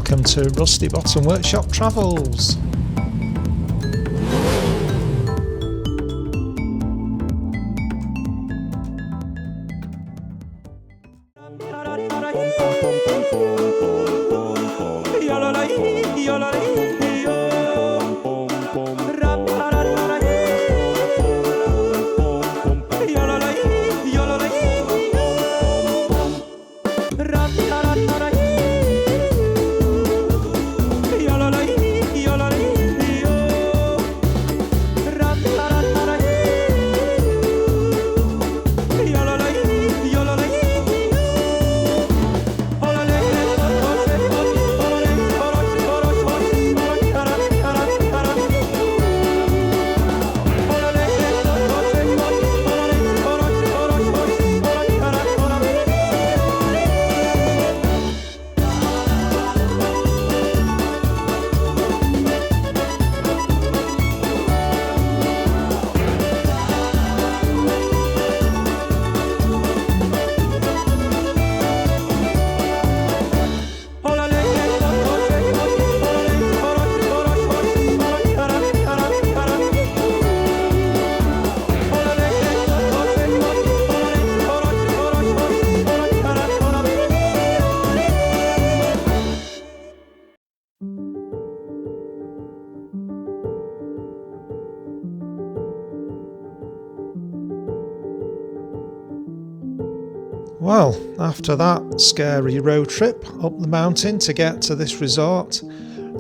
welcome to Rusty Bottom Workshop Travels. Well, after that scary road trip up the mountain to get to this resort,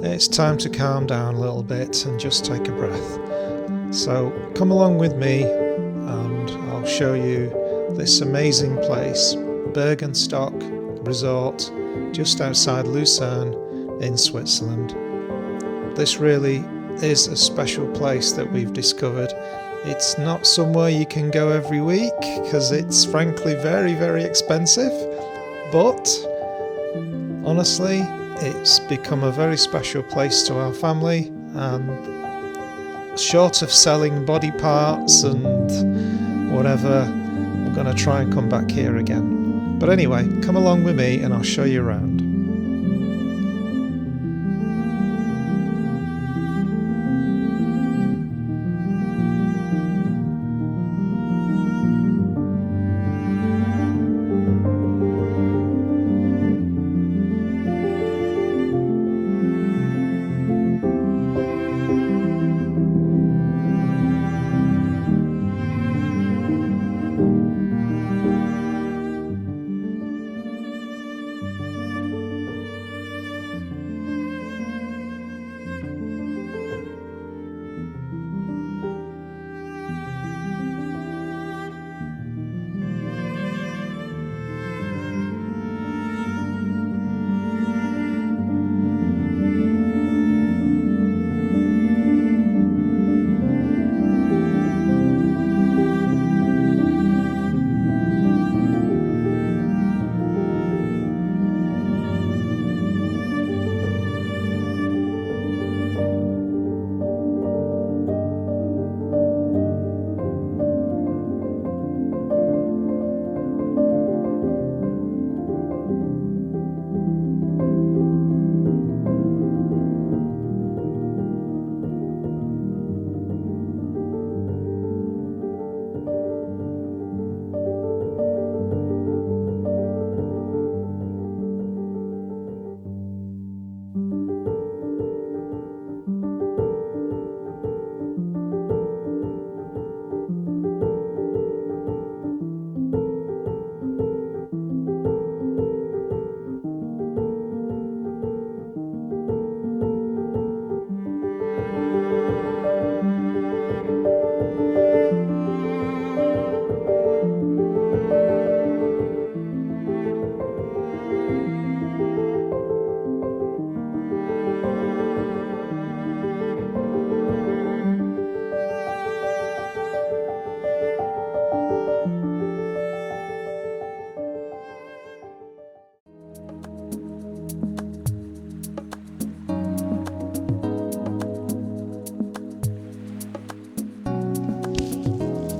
it's time to calm down a little bit and just take a breath. So come along with me and I'll show you this amazing place, Burgenstock Resort, just outside Lucerne in Switzerland. This really is a special place that we've discovered. It's not somewhere you can go every week because it's frankly very, very expensive, but honestly it's become a very special place to our family, and short of selling body parts and whatever, we're going to try and come back here again. But anyway, come along with me and I'll show you around.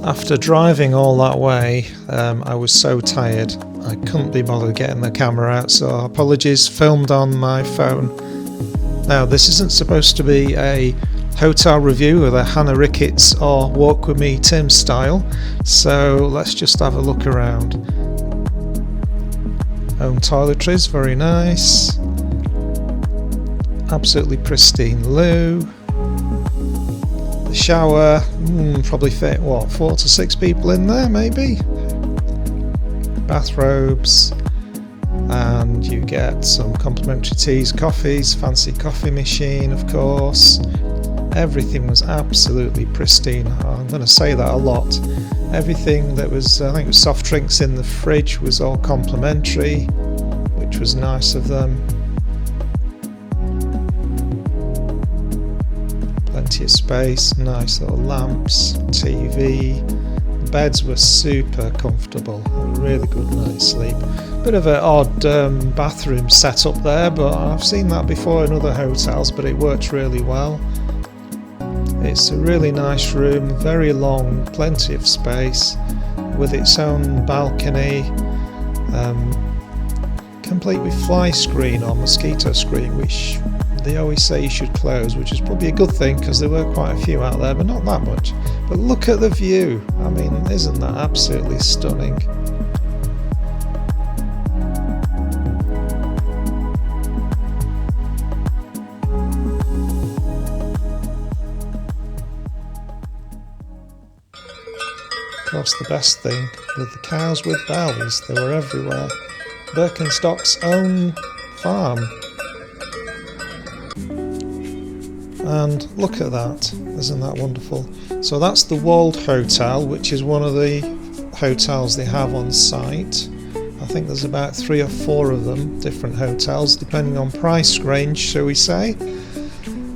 After driving all that way, I was so tired I couldn't be bothered getting the camera out, so apologies, filmed on my phone. Now, this isn't supposed to be a hotel review with a Hannah Ricketts or Walk With Me Tim style, so let's just have a look around. Home toiletries, very nice. Absolutely pristine loo. The shower, probably fit, 4 to 6 people in there, maybe? Bathrobes, and you get some complimentary teas, coffees, fancy coffee machine, of course. Everything was absolutely pristine. I'm going to say that a lot. Everything that was, I think it was soft drinks in the fridge, was all complimentary, which was nice of them. Plenty of space, nice little lamps, TV. The beds were super comfortable, a really good night's sleep. Bit of an odd bathroom setup there, but I've seen that before in other hotels, but it works really well. It's a really nice room, very long, plenty of space, with its own balcony, complete with fly screen or mosquito screen, which they always say you should close, which is probably a good thing because there were quite a few out there, but not that much. But look at the view. I mean, isn't that absolutely stunning? Of course, the best thing with the cows with bells, they were everywhere. Burgenstock's own farm. And look at that, isn't that wonderful? So that's the Wald Hotel, which is one of the hotels they have on site. I think there's about 3 or 4 of them, different hotels, depending on price range, shall we say.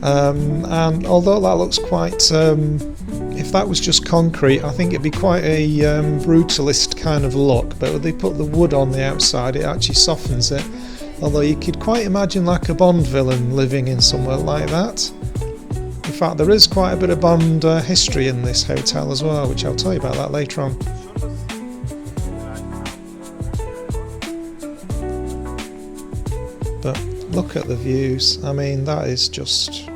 And although that looks quite, if that was just concrete, I think it'd be quite a brutalist kind of look, but when they put the wood on the outside, it actually softens it. Although you could quite imagine like a Bond villain living in somewhere like that. In fact, there is quite a bit of Bond history in this hotel as well, which I'll tell you about that later on. But look at the views. I mean, that is just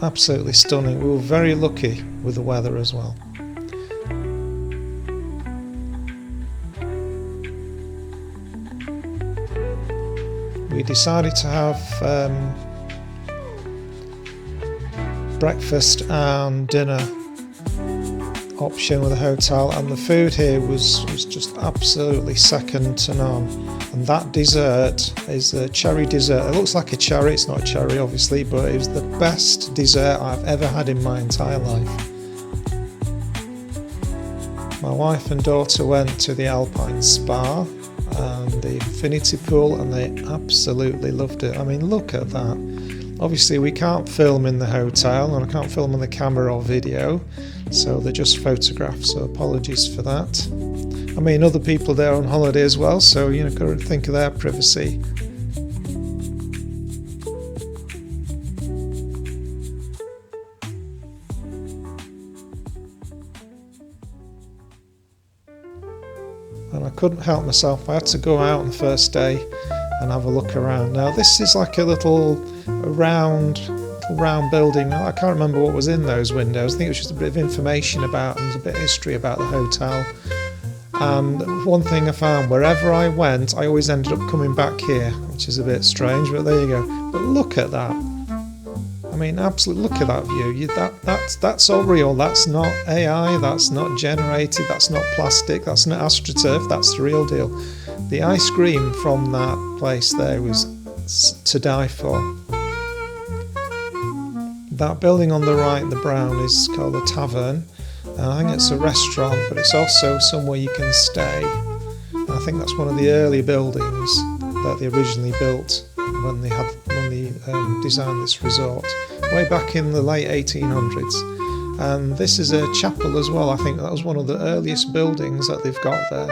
absolutely stunning. We were very lucky with the weather as well. We decided to have breakfast and dinner option with the hotel, and the food here was just absolutely second to none. And that dessert is a cherry dessert. It looks like a cherry, it's not a cherry obviously, but it was the best dessert I've ever had in my entire life. My wife and daughter went to the Alpine Spa and the infinity pool, and they absolutely loved it. I mean, look at that. Obviously we can't film in the hotel, and I can't film on the camera or video, so they're just photographs, so apologies for that. I mean, other people there on holiday as well, so you know, got to think of their privacy. And I couldn't help myself, I had to go out on the first day and have a look around. Now this is like a round building. I can't remember what was in those windows. I think it was just a bit of information about, and there's a bit of history about the hotel. And one thing I found, wherever I went, I always ended up coming back here, which is a bit strange, but there you go. But look at that. I mean, absolutely, look at that view. That's all real. That's not AI, that's not generated, that's not plastic, that's not AstroTurf, that's the real deal. The ice cream from that place there was to die for. That building on the right, the brown, is called the Taverne. I think it's a restaurant, but it's also somewhere you can stay. I think that's one of the early buildings that they originally built when they designed this resort, way back in the late 1800s. And this is a chapel as well. I think that was one of the earliest buildings that they've got there.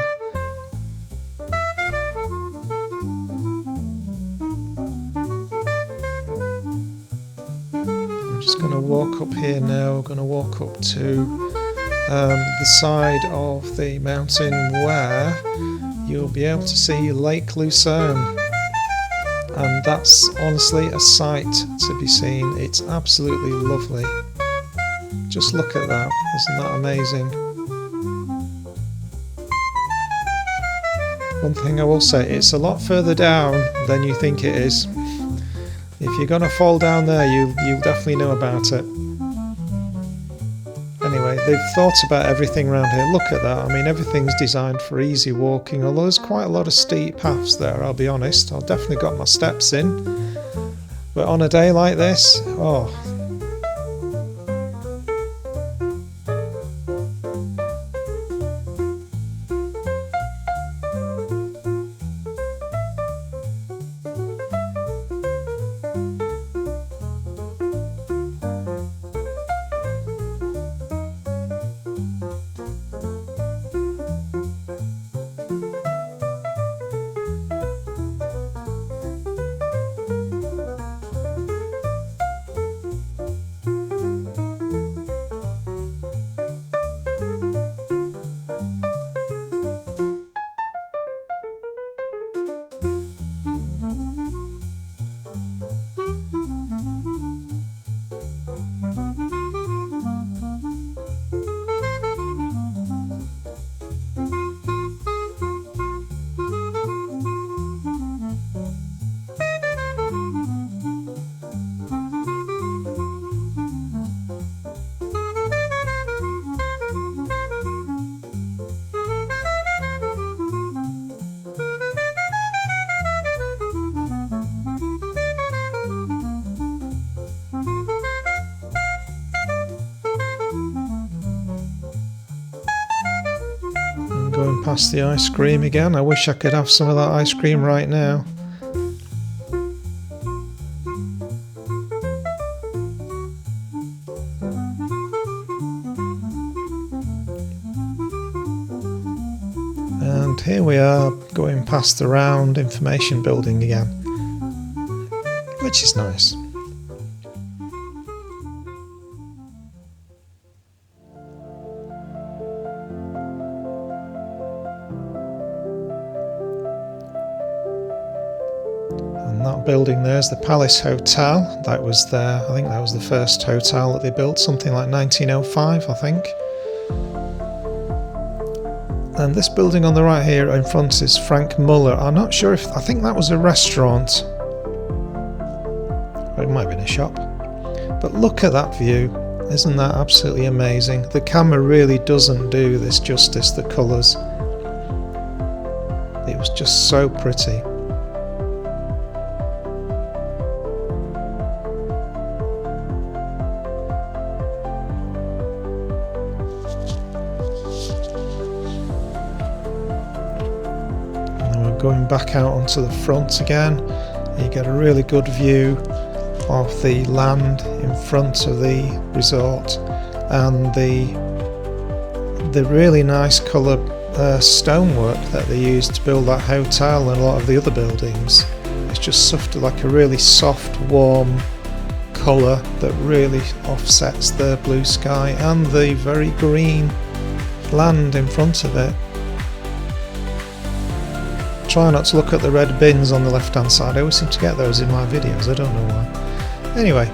I'm just going to walk up here now. We're going to walk up to the side of the mountain where you'll be able to see Lake Lucerne, and that's honestly a sight to be seen. It's absolutely lovely. Just look at that, isn't that amazing? One thing I will say, it's a lot further down than you think it is. If you're gonna fall down there, you'll definitely know about it. Anyway, they've thought about everything around here. Look at that. I mean, everything's designed for easy walking, although there's quite a lot of steep paths there, I'll be honest. I've definitely got my steps in. But on a day like this, oh. Going past the ice cream again. I wish I could have some of that ice cream right now. And here we are going past the round information building again, which is nice. That building there is the Palace Hotel. That was there, I think that was the first hotel that they built, something like 1905, I think. And this building on the right here in front is Frank Muller. I'm not sure if, I think that was a restaurant. Or it might have been a shop. But look at that view. Isn't that absolutely amazing? The camera really doesn't do this justice, the colours. It was just so pretty. Going back out onto the front again, you get a really good view of the land in front of the resort and the really nice colour stonework that they used to build that hotel and a lot of the other buildings. It's just soft, like a really soft, warm colour that really offsets the blue sky and the very green land in front of it. Try not to look at the red bins on the left hand side. I always seem to get those in my videos, I don't know why. Anyway,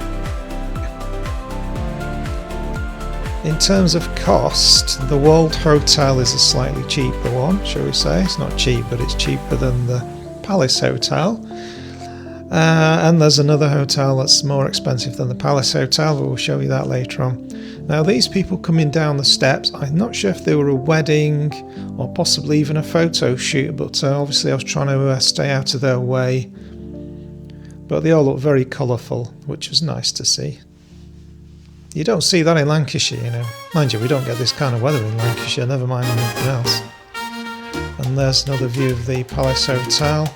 in terms of cost, the Wald Hotel is a slightly cheaper one, shall we say. It's not cheap, but it's cheaper than the Palace Hotel. And there's another hotel that's more expensive than the Palace Hotel, but we'll show you that later on. Now these people coming down the steps, I'm not sure if they were a wedding or possibly even a photo shoot, but obviously I was trying to stay out of their way. But they all look very colourful, which was nice to see. You don't see that in Lancashire, you know. Mind you, we don't get this kind of weather in Lancashire, never mind anything else. And there's another view of the Palace Hotel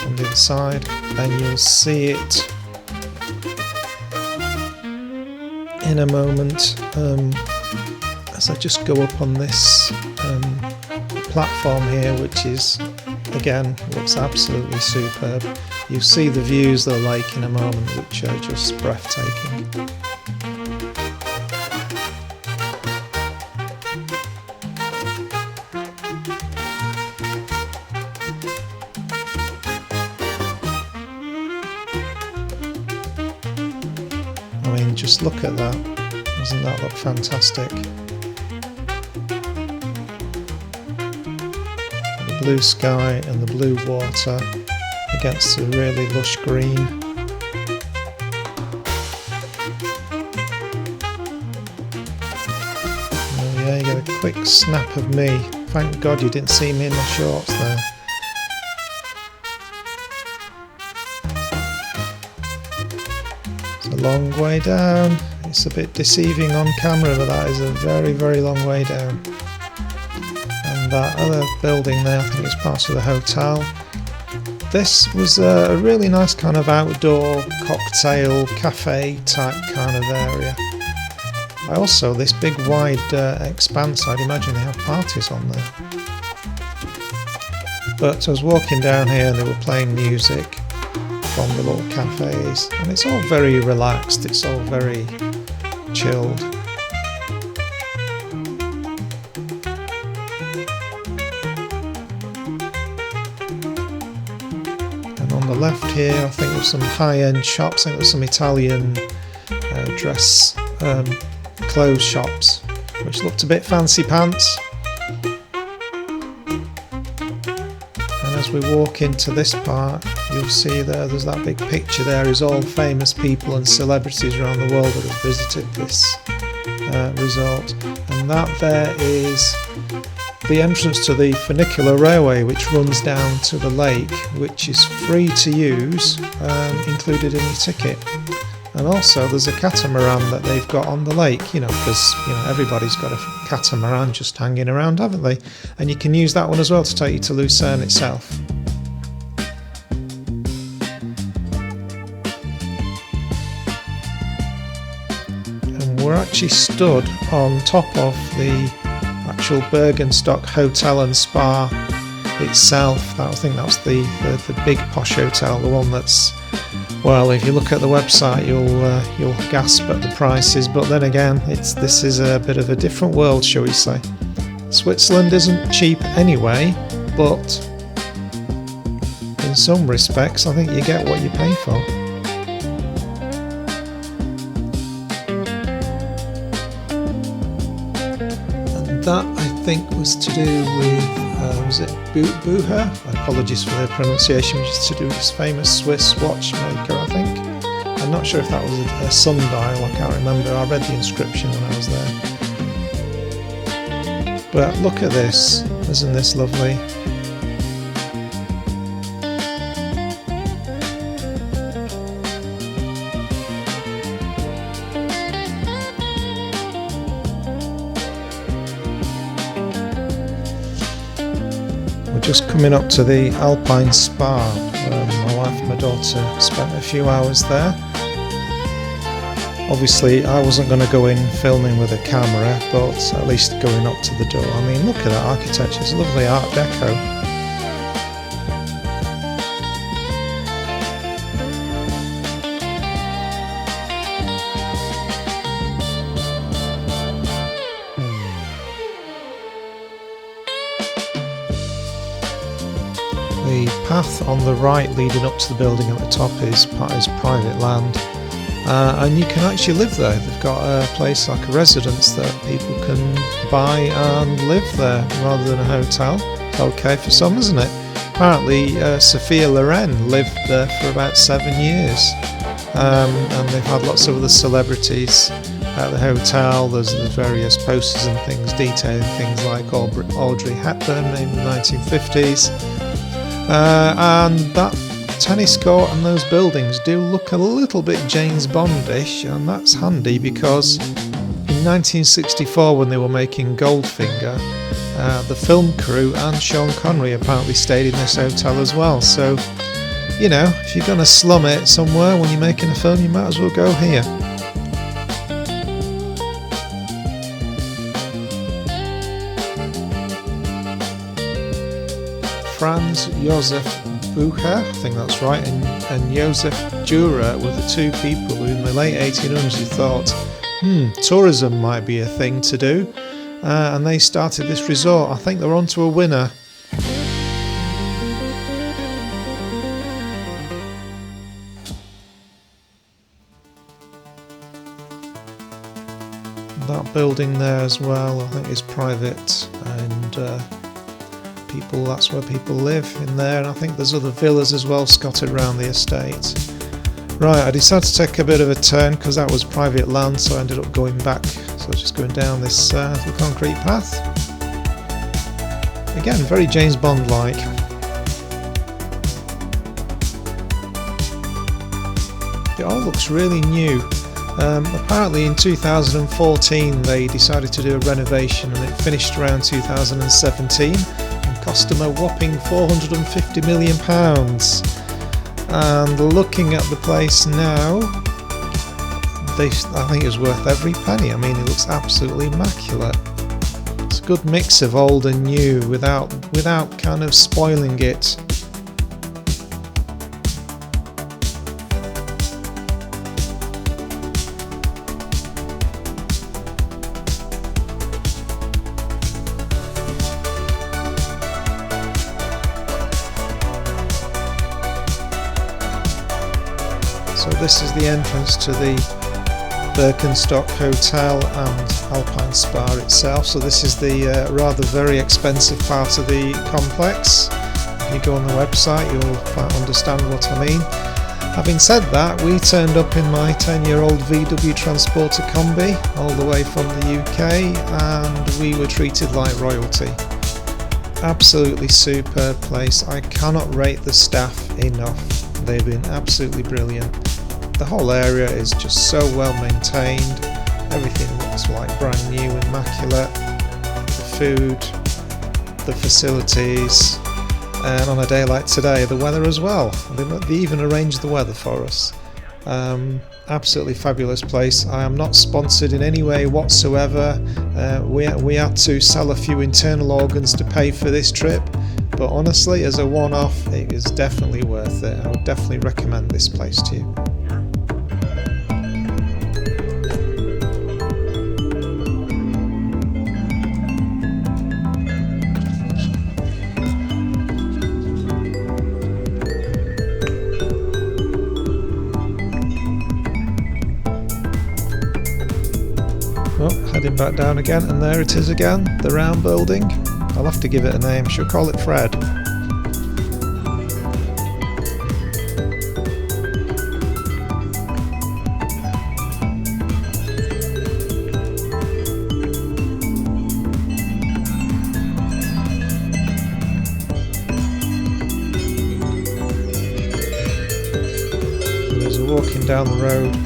on the other side, and you'll see it in a moment as I just go up on this platform here, which is, again, looks absolutely superb. You'll see the views of the lake in a moment, which are just breathtaking. I mean, just look at that. Doesn't that look fantastic? The blue sky and the blue water against the really lush green. Oh yeah, you get a quick snap of me. Thank God you didn't see me in my shorts there. It's a long way down. It's a bit deceiving on camera, but that is a very, very long way down. And that other building there, I think it's part of the hotel. This was a really nice kind of outdoor cocktail cafe type kind of area. Also, this big wide expanse, I'd imagine they have parties on there. But I was walking down here and they were playing music from the little cafes, and it's all very relaxed, it's all very chilled. And on the left here, I think there's some high-end shops. I think there's some Italian dress clothes shops, which looked a bit fancy pants. And as we walk into this part, you'll see there's that big picture there is all famous people and celebrities around the world that have visited this resort. And that there is the entrance to the funicular railway, which runs down to the lake, which is free to use, included in your ticket. And also there's a catamaran that they've got on the lake, because everybody's got a catamaran just hanging around, haven't they? And you can use that one as well to take you to Lucerne itself. And we're actually stood on top of the actual Burgenstock Hotel and Spa itself. I think that's the big posh hotel, the one that's, well, if you look at the website, you'll gasp at the prices. But then again, this is a bit of a different world, shall we say. Switzerland isn't cheap anyway, but in some respects, I think you get what you pay for. And that, I think, was to do with was it Bucher? Apologies for the pronunciation, which is to do with this famous Swiss watchmaker, I think. I'm not sure if that was a sundial, I can't remember. I read the inscription when I was there. But look at this, isn't this lovely? Just coming up to the Alpine Spa, where my wife and my daughter spent a few hours there. Obviously I wasn't going to go in filming with a camera, but at least going up to the door. I mean, look at that architecture, it's lovely Art Deco. The path on the right leading up to the building at the top is private land, and you can actually live there. They've got a place like a residence that people can buy and live there rather than a hotel. Okay for some, isn't it? Apparently Sophia Loren lived there for about 7 years, and they've had lots of other celebrities at the hotel. There's various posters and things detailing things like Audrey Hepburn in the 1950s. And that tennis court and those buildings do look a little bit James Bondish, and that's handy because in 1964, when they were making Goldfinger, the film crew and Sean Connery apparently stayed in this hotel as well. So, if you're going to slum it somewhere when you're making a film, you might as well go here. Franz Josef Bucher, I think that's right, and Josef Dürer were the two people who in the late 1800s who thought, tourism might be a thing to do, and they started this resort. I think they're onto a winner. That building there as well, I think is private, and that's where people live in there, and I think there's other villas as well scattered around the estate. Right, I decided to take a bit of a turn because that was private land, so I ended up going back, so just going down this little concrete path. Again, very James Bond-like. It all looks really new. Apparently in 2014 they decided to do a renovation, and it finished around 2017 and cost them a whopping £450 million. And looking at the place now, I think it's worth every penny. I mean, it looks absolutely immaculate. It's a good mix of old and new without kind of spoiling it. So this is the entrance to the Burgenstock Hotel and Alpine Spa itself. So this is the rather very expensive part of the complex. If you go on the website, you'll understand what I mean. Having said that, we turned up in my 10-year-old VW Transporter Combi all the way from the UK, and we were treated like royalty. Absolutely superb place. I cannot rate the staff enough. They've been absolutely brilliant. The whole area is just so well maintained. Everything looks like brand new, immaculate. The food, the facilities, and on a day like today, the weather as well. They even arranged the weather for us. Absolutely fabulous place. I am not sponsored in any way whatsoever. We had to sell a few internal organs to pay for this trip, but honestly, as a one-off, it is definitely worth it. I would definitely recommend this place to you. Oh, heading back down again, and there it is again, the round building. I'll have to give it a name, she'll call it Fred. There's a walking down the road.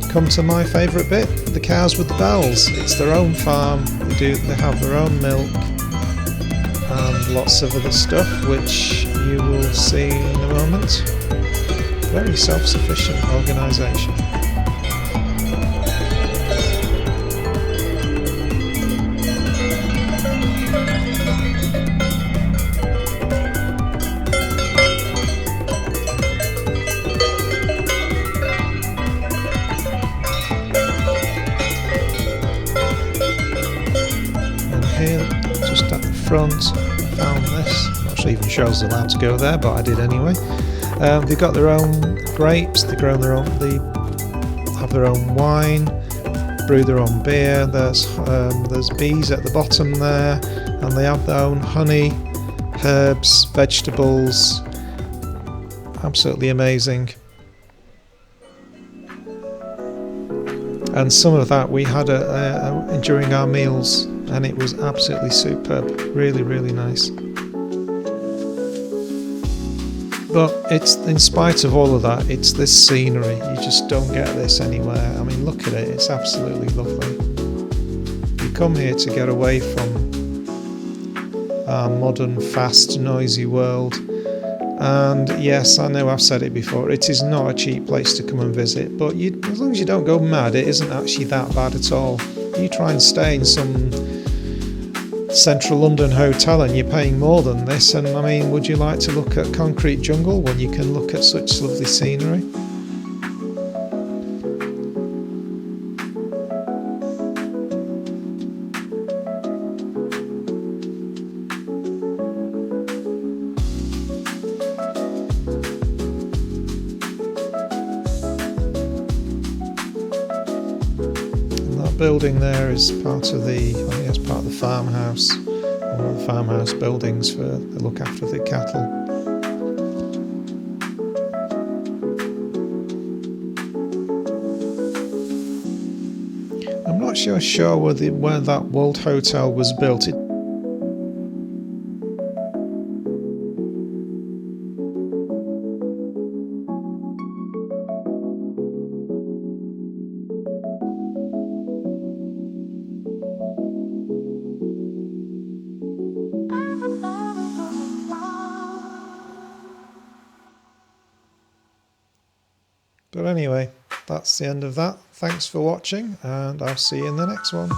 Come to my favourite bit, the cows with the bells. It's their own farm, they have their own milk and lots of other stuff which you will see in a moment. Very self-sufficient organisation. Just at the front, I found this. I'm not sure it even shows allowed to go there, but I did anyway. They've got their own grapes. They have their own wine, brew their own beer. There's bees at the bottom there, and they have their own honey, herbs, vegetables. Absolutely amazing. And some of that we had during our meals, and it was absolutely superb. Really, really nice. But it's, in spite of all of that, it's this scenery. You just don't get this anywhere. I mean, look at it. It's absolutely lovely. You come here to get away from our modern, fast, noisy world. And yes, I know I've said it before, it is not a cheap place to come and visit, but as long as you don't go mad, it isn't actually that bad at all. You try and stay in some central London hotel and you're paying more than this, and I mean, would you like to look at concrete jungle when you can look at such lovely scenery? building there is part of the, I think it's part of the farmhouse, one of the farmhouse buildings for they look after the cattle. I'm not sure where that Wald Hotel was built. But anyway, that's the end of that. Thanks for watching, and I'll see you in the next one.